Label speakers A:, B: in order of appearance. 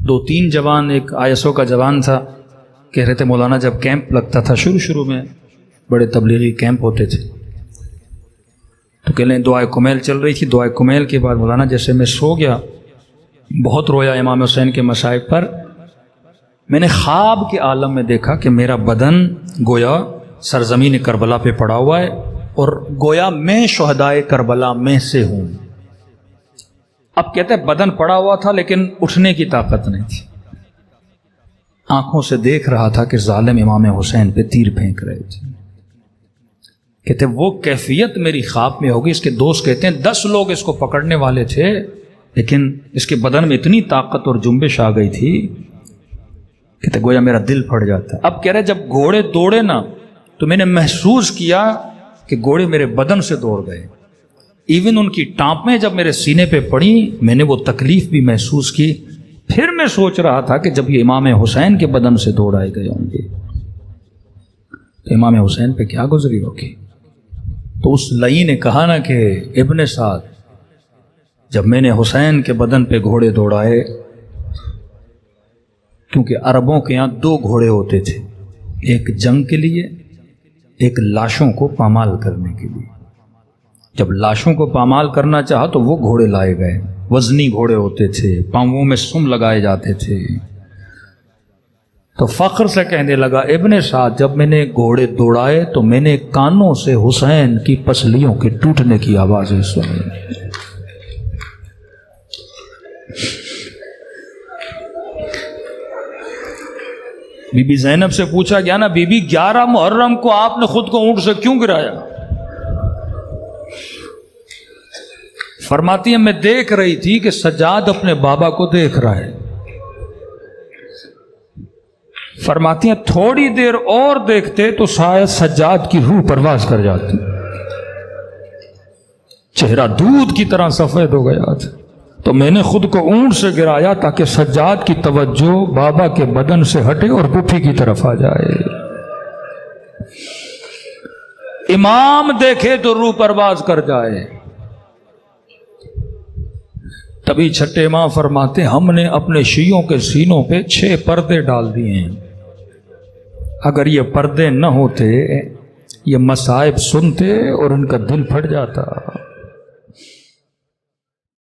A: 2-3 जवान, एक ISO का जवान था, कह रहे थे मौलाना जब कैंप लगता था शुरू में बड़े तबलीगी कैंप होते थे तो कह लें दुआए कुमैल चल रही थी। दुआए कुमैल के बाद मौलाना जैसे मैं सो गया, बहुत रोया इमाम हुसैन के मसाइब पर। मैंने ख्वाब के आलम में देखा कि मेरा बदन गोया सरजमीन करबला पे पड़ा हुआ है और गोया मैं शुहदाए करबला में से हूँ। अब कहते हैं बदन पड़ा हुआ था लेकिन उठने की ताकत नहीं थी। आंखों से देख रहा था कि जालिम इमाम हुसैन पे तीर फेंक रहे थे। कहते वो कैफियत मेरी ख्वाब में होगी। इसके दोस्त कहते हैं 10 लोग इसको पकड़ने वाले थे लेकिन इसके बदन में इतनी ताकत और जुम्बिश आ गई थी, कहते गोया मेरा दिल फट जाता। अब कह रहे जब घोड़े दौड़े ना तो मैंने महसूस किया कि घोड़े मेरे बदन से दौड़ गए। इवन उनकी टाँपें जब मेरे सीने पे पड़ी मैंने वो तकलीफ भी महसूस की। फिर मैं सोच रहा था कि जब ये इमाम हुसैन के बदन से दौड़ाए गए होंगे तो इमाम हुसैन पे क्या गुजरी होगी। तो उस लई ने कहा ना कि इब्ने साद, जब मैंने हुसैन के बदन पे घोड़े दौड़ाए, क्योंकि अरबों के यहाँ 2 घोड़े होते थे, एक जंग के लिए, एक लाशों को पामाल करने के लिए। जब लाशों को पामाल करना चाहा तो वो घोड़े लाए गए, वजनी घोड़े होते थे, पांवों में सुम लगाए जाते थे। तो फख्र से कहने लगा इब्ने साद, जब मैंने घोड़े दौड़ाए तो मैंने कानों से हुसैन की पसलियों के टूटने की आवाजें सुनी। बीबी ज़ैनब से पूछा गया ना, बीबी 11 मुहर्रम को आपने खुद को ऊंट से क्यों गिराया? फरमाती है मैं देख रही थी कि सज्जाद अपने बाबा को देख रहा है। फरमाती है थोड़ी देर और देखते तो शायद सज्जाद की रूह परवाज कर जाती। चेहरा दूध की तरह सफेद हो गया था। तो मैंने खुद को ऊंट से गिराया ताकि सज्जाद की तवज्जो बाबा के बदन से हटे और पुफी की तरफ आ जाए। इमाम देखे तो रूह परवाज कर जाए। तभी छठे इमाम फरमाते हमने अपने शियों के सीनों पे 6 पर्दे डाल दिए हैं। अगर ये पर्दे न होते ये मसाइब सुनते और उनका दिल फट जाता।